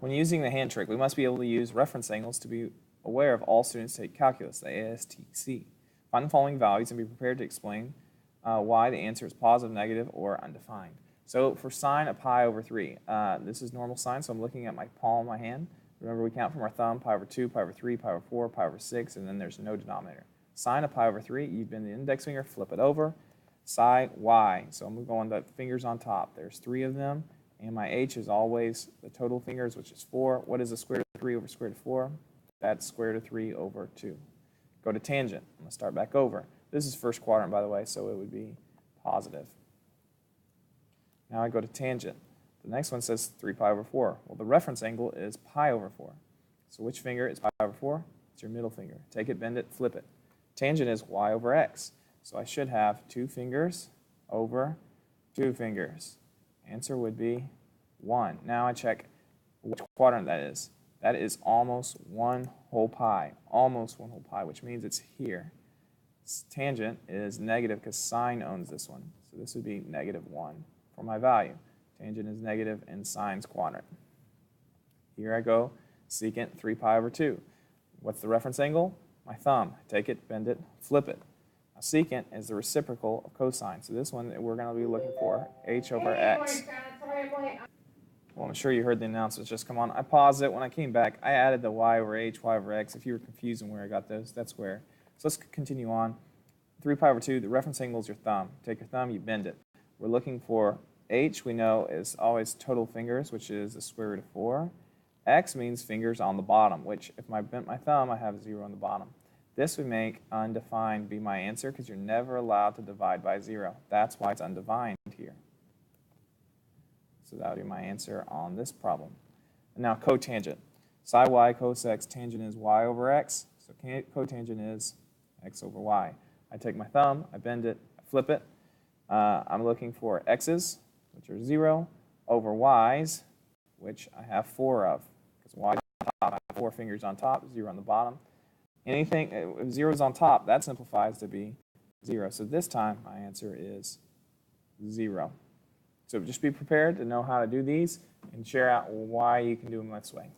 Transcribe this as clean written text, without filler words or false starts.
When using the hand trick, we must be able to use reference angles to be aware of all students take calculus, the ASTC. Find the following values and be prepared to explain why the answer is positive, negative, or undefined. So for sine of pi over 3, this is normal sine, so I'm looking at my palm of my hand. Remember, we count from our thumb, pi over 2, pi over 3, pi over 4, pi over 6, and then there's no denominator. Sine of pi over 3, you bend the index finger, flip it over. Psi y, so I'm going the fingers on top. There's 3 of them, and my h is always the total fingers, which is 4. What is the square root of 3 over square root of 4? That's square root of 3 over 2. Go to tangent. I'm going to start back over. This is first quadrant, by the way, so it would be positive. Now I go to tangent. The next one says 3 pi over 4. Well, the reference angle is pi over 4. So which finger is pi over 4? It's your middle finger. Take it, bend it, flip it. Tangent is y over x. So I should have 2 fingers over 2 fingers. Answer would be 1. Now I check which quadrant that is. That is almost 1 whole pi. Almost 1 whole pi, which means it's here. Tangent is negative because sine owns this one. So this would be negative 1 for my value. Tangent is negative in sine's quadrant. Here I go, secant 3 pi over 2. What's the reference angle? My thumb. Take it, bend it, flip it. Now, secant is the reciprocal of cosine. So this one we're going to be looking for h over x. Well, I'm sure you heard the announcements just come on. I paused it. When I came back, I added the y over h, y over x. If you were confused on where I got those, that's where. So let's continue on. 3 pi over 2, the reference angle is your thumb. Take your thumb, you bend it. We're looking for h, we know, is always total fingers, which is the square root of 4. X means fingers on the bottom, which if I bent my thumb, I have 0 on the bottom. This would make undefined be my answer because you're never allowed to divide by 0. That's why it's undefined here. So that would be my answer on this problem. And now cotangent. Psi y cos x, tangent is y over x. So cotangent is x over y. I take my thumb, I bend it, I flip it. I'm looking for x's, which are 0, over y's, which I have 4 of. Because y is on top, I have 4 fingers on top, 0 on the bottom. Anything, if 0 is on top, that simplifies to be 0. So this time, my answer is 0. So just be prepared to know how to do these and share out why you can do them this way.